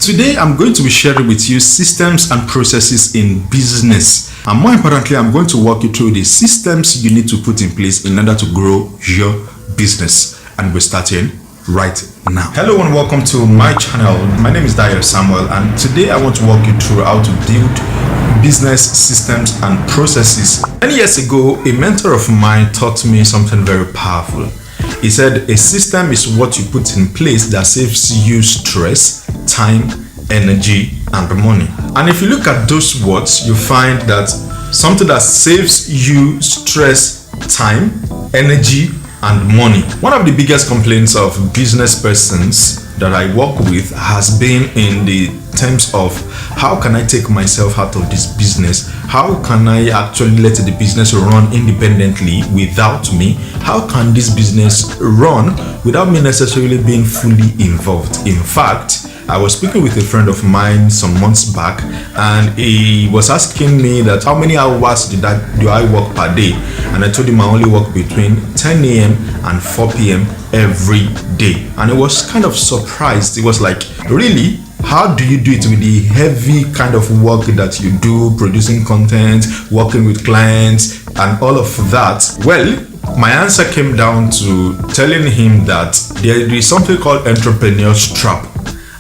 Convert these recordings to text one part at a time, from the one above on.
Today, I'm going to be sharing with you systems and processes in business. And more importantly, I'm going to walk you through the systems you need to put in place in order to grow your business. And we're starting right now. Hello and welcome to my channel. My name is Dayo Samuel, and today I want to walk you through how to build business systems and processes. Many years ago, a mentor of mine taught me something very powerful. He said a system is what you put in place that saves you stress, time, energy, and money. And if you look at those words, you find that something that saves you stress, time, energy, and money. One of the biggest complaints of business persons that I work with has been in the terms of how can I take myself out of this business? How can I actually let the business run independently without me? How can this business run without me necessarily being fully involved? In fact, I was speaking with a friend of mine some months back, and he was asking me that how many hours do I work per day, and I told him I only work between 10 a.m. and 4 p.m. every day, and he was kind of surprised. He was like, really? How do you do it with the heavy kind of work that you do, producing content, working with clients, and all of that? Well, my answer came down to telling him that there is something called entrepreneur's trap.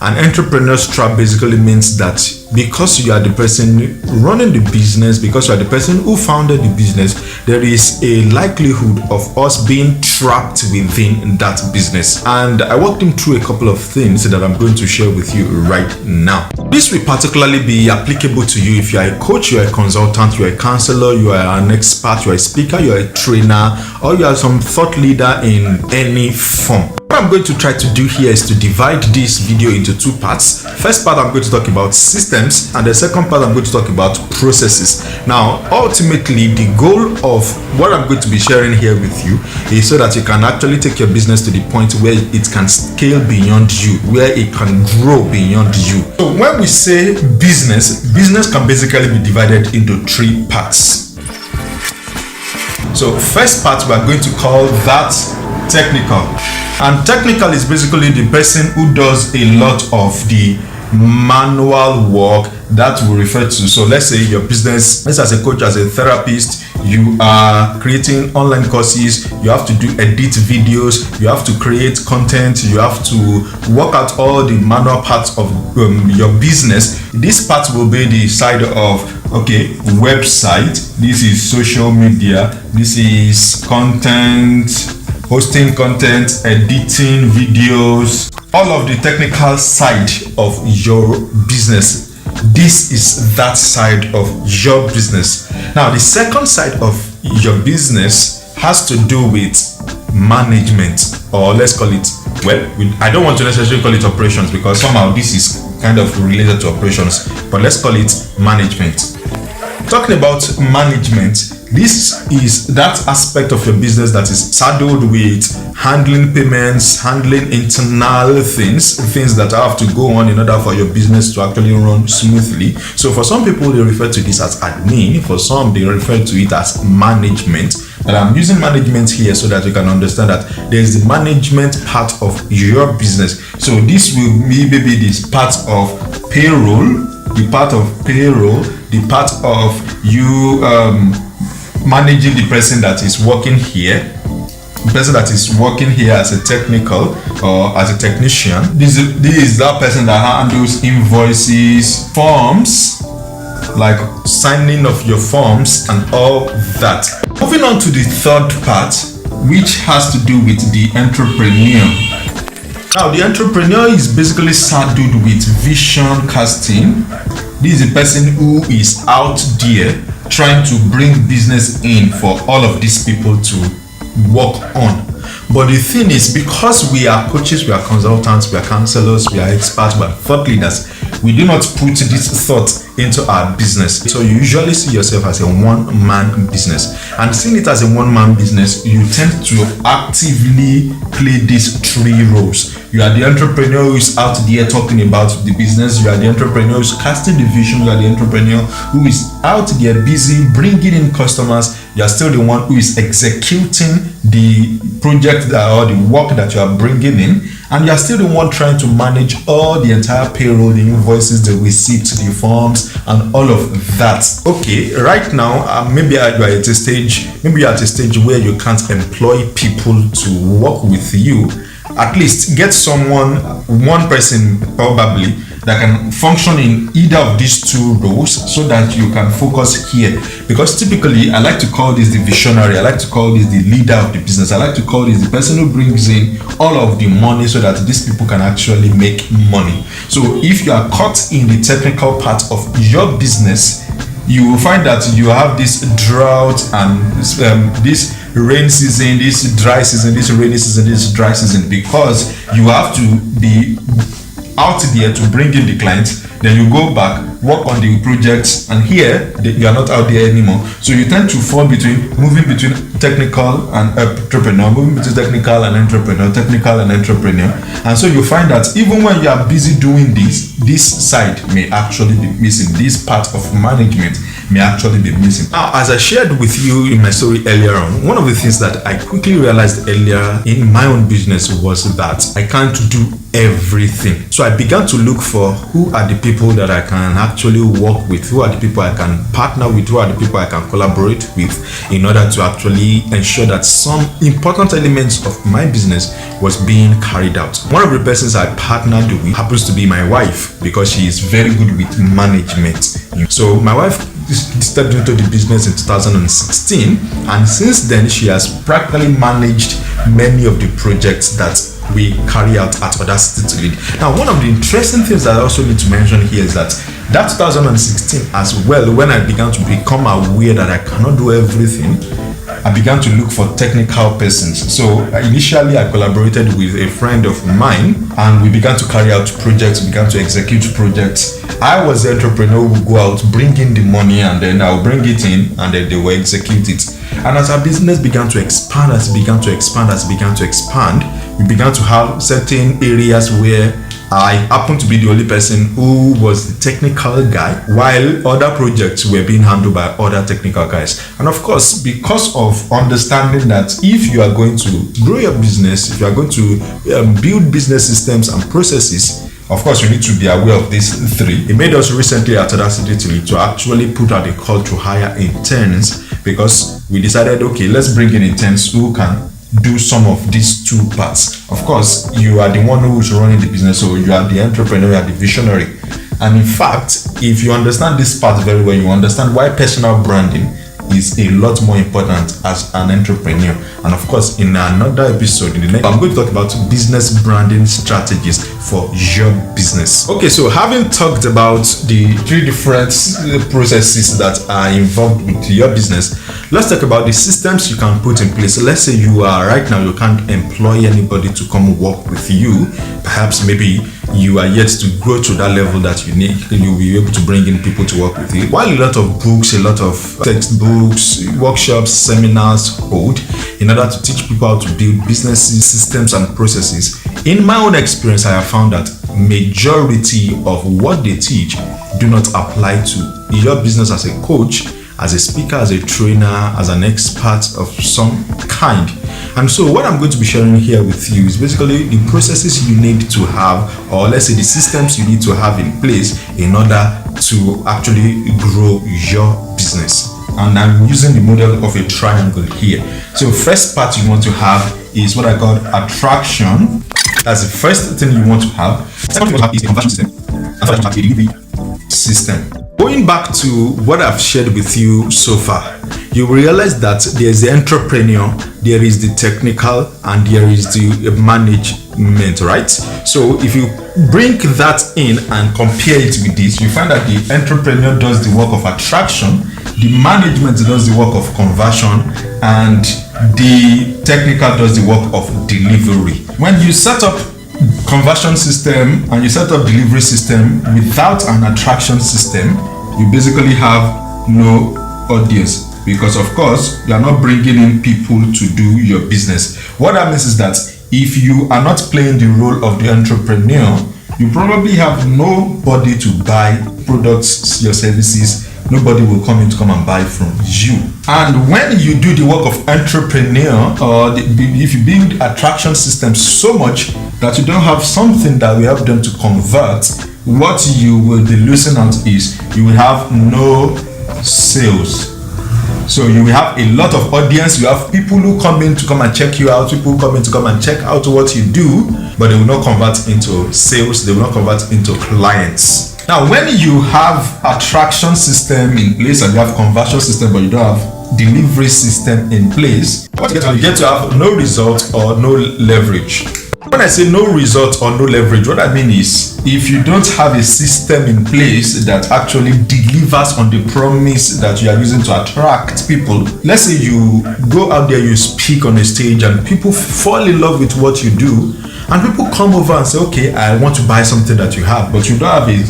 An entrepreneur's trap basically means that because you are the person running the business, because you are the person who founded the business, there is a likelihood of us being trapped within that business. And I walked him through a couple of things that I'm going to share with you right now. This will particularly be applicable to you if you are a coach, you are a consultant, you are a counselor, you are an expert, you are a speaker, you are a trainer, or you are some thought leader in any form. What I'm going to try to do here is to divide this video into two parts. First part, I'm going to talk about systems, and the second part, I'm going to talk about processes. Now, ultimately, the goal of what I'm going to be sharing here with you is so that you can actually take your business to the point where it can scale beyond you, where it can grow beyond you. So when we say business can basically be divided into three parts. So first part, we're going to call that technical. And technical is basically the person who does a lot of the manual work that we refer to. So let's say your business, as a coach, as a therapist, you are creating online courses, you have to edit videos, you have to create content, you have to work out all the manual parts of your business. This part will be the side of, okay, website, this is social media, this is content, hosting content, editing videos, all of the technical side of your business. This is that side of your business. Now, the second side of your business has to do with management, or let's call it, well, I don't want to necessarily call it operations because somehow this is kind of related to operations, but let's call it management. Talking about management, this is that aspect of your business that is saddled with handling payments, handling internal things that have to go on in order for your business to actually run smoothly. So for some people, they refer to this as admin. For some, they refer to it as management. And I'm using management here so that you can understand that there's the management part of your business. So this will be maybe this part of payroll, the part of you managing the person that is working here, as a technical or as a technician. This is that person that handles invoices, forms, like signing of your forms and all that. Moving on to the third part, which has to do with the entrepreneur. Now, the entrepreneur is basically saddled with vision casting. This is a person who is out there trying to bring business in for all of these people to work on. But the thing is, because we are coaches, we are consultants, we are counselors, we are experts, we are thought leaders, we do not put this thought into our business. So you usually see yourself as a one-man business. And seeing it as a one-man business, you tend to actively play these three roles. You are the entrepreneur who is out there talking about the business. You are the entrepreneur who is casting the vision. You are the entrepreneur who is out there busy bringing in customers. You are still the one who is executing the project or the work that you are bringing in. and you are still the one trying to manage all the entire payroll, the invoices, the receipts, the forms, and all of that. Okay, right now, maybe you are at a stage, where you can't employ people to work with you. At least get one person probably that can function in either of these two roles, so that you can focus here. Because typically, I like to call this the visionary, I like to call this the leader of the business, I like to call this the person who brings in all of the money so that these people can actually make money. So if you are caught in the technical part of your business, you will find that you have this drought and this rain season, this dry season, this rainy season, this dry season, because you have to be out there to bring in the clients, then you go back, work on the projects, and here you are not out there anymore. So you tend to fall moving between technical and entrepreneur, technical and entrepreneur. And so you find that even when you are busy doing this side may actually be missing. This part of management may actually be missing. Now, as I shared with you in my story earlier on, one of the things that I quickly realized earlier in my own business was that I can't do everything. So I began to look for who are the people that I can actually work with, who are the people I can partner with, who are the people I can collaborate with, in order to actually ensure that some important elements of my business was being carried out. One of the persons I partnered with happens to be my wife, because she is very good with management. So my wife stepped into the business in 2016, and since then she has practically managed many of the projects that we carry out at Audacity2Lead. Now, one of the interesting things that I also need to mention here is that 2016 as well, when I began to become aware that I cannot do everything, I began to look for technical persons. So initially I collaborated with a friend of mine, and we began to carry out projects, began to execute projects. I was the entrepreneur who would go out, bring in the money, and then I'll bring it in, and then they will execute it. And as our business began to expand, we began to have certain areas where I happened to be the only person who was the technical guy, while other projects were being handled by other technical guys. And of course, because of understanding that if you are going to grow your business, if you are going to build business systems and processes, of course, you need to be aware of these three. It made us recently at Audacity2Lead to actually put out a call to hire interns, because we decided, okay, let's bring in interns who can do some of these two parts. Of course, you are the one who is running the business, so you are the entrepreneur, you are the visionary. And in fact, if you understand this part very well, you understand why personal branding is a lot more important as an entrepreneur. And of course, in another episode, I'm going to talk about business branding strategies for your business. Okay, so having talked about the three different processes that are involved with your business, let's talk about the systems you can put in place. So let's say you are right now, you can't employ anybody to come work with you. Perhaps maybe you are yet to grow to that level that you need, you'll be able to bring in people to work with you. While a lot of books, a lot of textbooks, workshops, seminars hold in order to teach people how to build businesses, systems, and processes, in my own experience, I have found that majority of what they teach do not apply to your business as a coach, as a speaker, as a trainer, as an expert of some kind. And so what I'm going to be sharing here with you is basically the processes you need to have, or let's say the systems you need to have in place in order to actually grow your business. And I'm using the model of a triangle here. So first part you want to have is what I call attraction. That's the first thing you want to have. Second thing you want to have is a conversion system. And third you have a delivery system. Going back to what I've shared with you so far, you realize that there's the entrepreneur, there is the technical, and there is the management, right? So if you bring that in and compare it with this, you find that the entrepreneur does the work of attraction, the management does the work of conversion, and the technical does the work of delivery. When you set up conversion system and you set up delivery system without an attraction system, you basically have no audience, because of course you are not bringing in people to do your business. What that means is that if you are not playing the role of the entrepreneur, you probably have nobody to buy products, your services. Nobody will come and buy from you. And when you do the work of entrepreneur, or if you build attraction systems so much that you don't have something that will help them to convert, what you will be losing out is you will have no sales. So you will have a lot of audience, you have people who come in to come and check you out, people who come in to come and check out what you do, but they will not convert into sales, they will not convert into clients. Now, when you have attraction system in place and you have conversion system, but you don't have delivery system in place, what you get to have no result or no leverage. When I say no result or no leverage, what I mean is if you don't have a system in place that actually delivers on the promise that you are using to attract people. Let's say you go out there, you speak on a stage and people fall in love with what you do, and people come over and say, okay, I want to buy something that you have, but you don't have a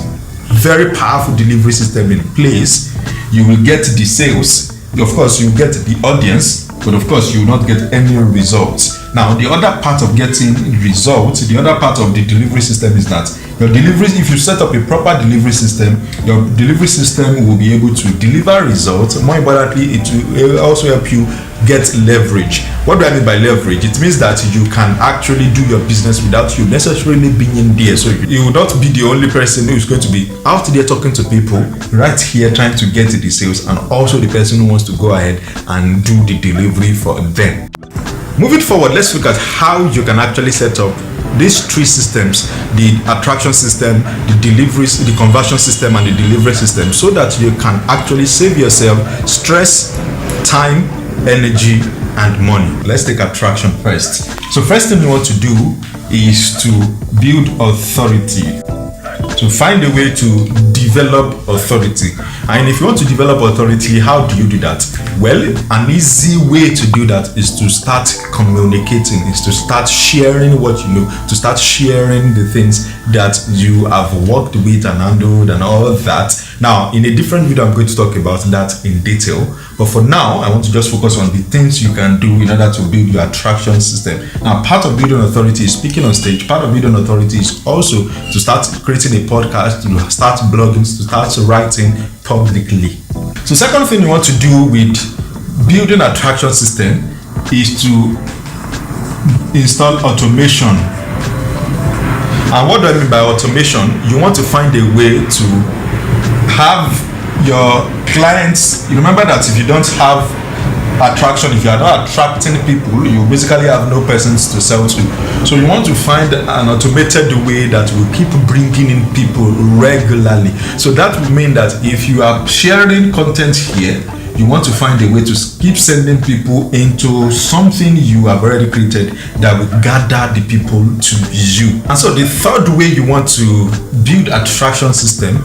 very powerful delivery system in place. You will get the sales, of course you get the audience, but of course you will not get any results. Now, the other part of getting results, the other part of the delivery system is that your delivery, if you set up a proper delivery system, your delivery system will be able to deliver results. More importantly, it will also help you get leverage. What do I mean by leverage? It means that you can actually do your business without you necessarily being in there. So you will not be the only person who is going to be out there talking to people, right here trying to get the sales, and also the person who wants to go ahead and do the delivery for them. Moving forward, let's look at how you can actually set up these three systems: the attraction system, the deliveries, the conversion system, and the delivery system, so that you can actually save yourself stress, time, energy, and money. Let's take attraction first. So first thing you want to do is to build authority. To find a way to develop authority. And if you want to develop authority, how do you do that? Well, an easy way to do that is to start communicating, is to start sharing what you know, to start sharing the things that you have worked with and handled and all that. Now, in a different video, I'm going to talk about that in detail. But for now, I want to just focus on the things you can do in order to build your attraction system. Now, part of building authority is speaking on stage. Part of building authority is also to start creating a podcast, to start blogging, to start writing publicly. So second thing you want to do with building attraction system is to install automation. And what do I mean by automation? You want to find a way to have your clients. You remember that if you don't have attraction, if you are not attracting people, you basically have no persons to sell to. So you want to find an automated way that will keep bringing in people regularly. So that will mean that if you are sharing content here, you want to find a way to keep sending people into something you have already created that will gather the people to you. And so the third way you want to build attraction system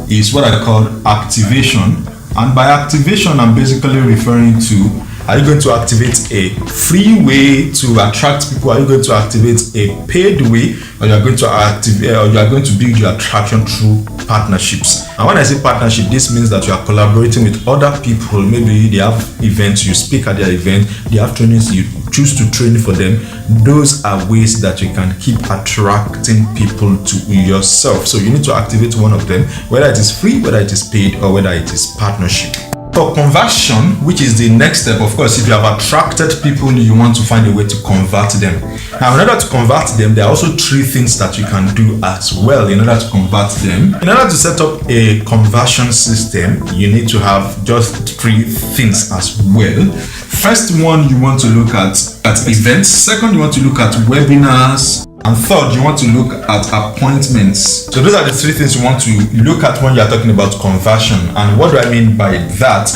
is what I call activation. And by activation, I'm basically referring to, are you going to activate a free way to attract people? Are you going to activate a paid way? Or you are going to activate, or you are going to build your attraction through partnerships? And when I say partnership, this means that you are collaborating with other people. Maybe they have events, you speak at their event, they have trainings, you choose to train for them. Those are ways that you can keep attracting people to yourself. So you need to activate one of them, whether it is free, whether it is paid, or whether it is partnership. For conversion, which is the next step, of course, if you have attracted people, you want to find a way to convert them. Now, in order to convert them, there are also three things that you can do as well in order to convert them. In order to set up a conversion system, you need to have just three things as well. First one, you want to look at events. Second, you want to look at webinars. And third, you want to look at appointments. So those are the three things you want to look at when you are talking about conversion. And what do I mean by that?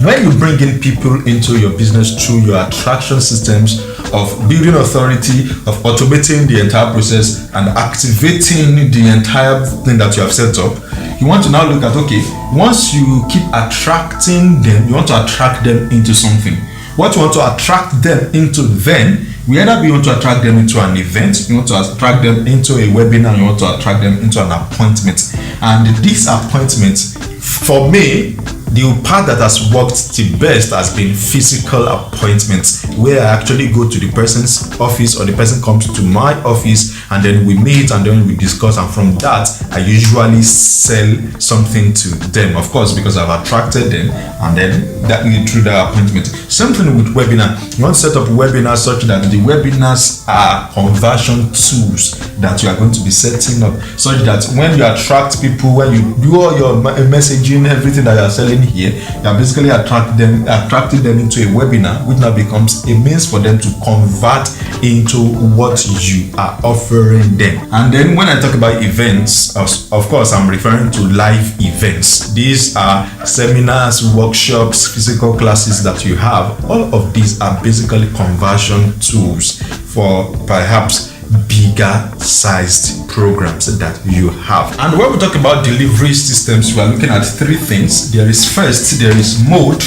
When you bring in people into your business through your attraction systems of building authority, of automating the entire process and activating the entire thing that you have set up, you want to now look at, okay, once you keep attracting them, you want to attract them into something. What you want to attract them into then, whether you want to attract them into an event, you want to attract them into a webinar, you want to attract them into an appointment. And this appointment, for me, the part that has worked the best has been physical appointments, where I actually go to the person's office or the person comes to my office and then we meet and then we discuss, and from that I usually sell something to them, of course, because I've attracted them, and then that lead through the appointment. Same thing with webinar. You want to set up webinars such that the webinars are conversion tools that you are going to be setting up, such that when you attract people, when you do all your messaging, everything that you are selling here, you are basically attracting them into a webinar, which now becomes a means for them to convert into what you are offering them. And then when I talk about events, of course I'm referring to live events. These are seminars, workshops, physical classes that you have. All of these are basically conversion tools for perhaps bigger sized programs that you have. And when we talk about delivery systems, we are looking at three things. There is mode,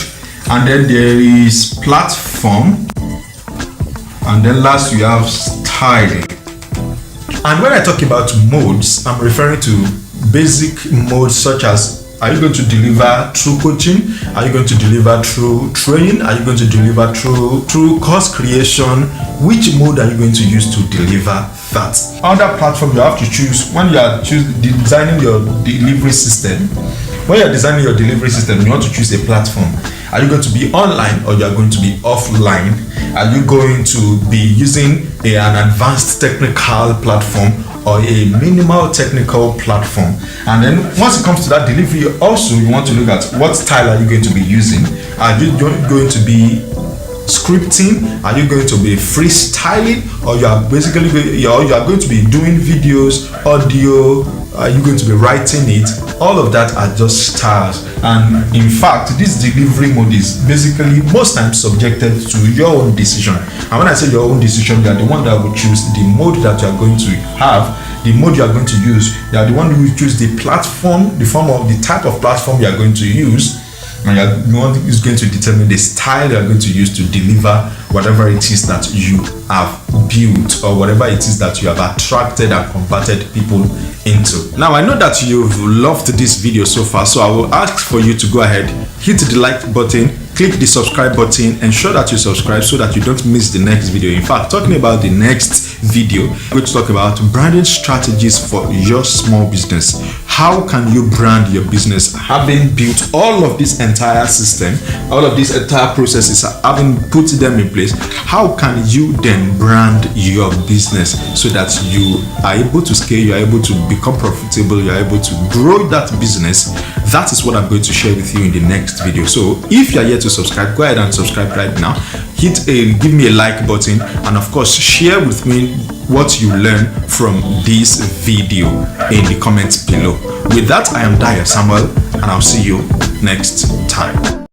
and then there is platform, and then last you have style. And when I talk about modes, I'm referring to basic modes such as, are you going to deliver through coaching? Are you going to deliver through training? Are you going to deliver through course creation? Which mode are you going to use to deliver that? Other platform you have to choose when you are designing your delivery system. When you are designing your delivery system, you want to choose a platform. Are you going to be online or you are going to be offline? Are you going to be using an advanced technical platform or a minimal technical platform? And then once it comes to that delivery, also you want to look at what style are you going to be using. Are you going to be scripting? Are you going to be freestyling? Or you are basically you are going to be doing videos, audio? Are you going to be writing it? All of that are just styles. And in fact, this delivery mode is basically most times subjected to your own decision. And when I say your own decision, you are the one that will choose the mode that you are going to have, the mode you are going to use. You are the one who will choose the platform, the form of the type of platform you are going to use. And you're the one who's going to determine the style you're going to use to deliver whatever it is that you have built or whatever it is that you have attracted and converted people into. Now, I know that you've loved this video so far, so I will ask for you to go ahead, hit the like button, click the subscribe button, ensure that you subscribe so that you don't miss the next video. In fact, talking about the next video, we're going to talk about branding strategies for your small business. How can you brand your business having built all of this entire system, all of these entire processes, having put them in place? How can you then brand your business so that you are able to scale, you are able to become profitable, you are able to grow that business? That is what I'm going to share with you in the next video. So if you are yet to subscribe, go ahead and subscribe right now. Give me a like button, and of course share with me what you learn from this video in the comments below. With that, I am Daya Samuel, and I'll see you next time.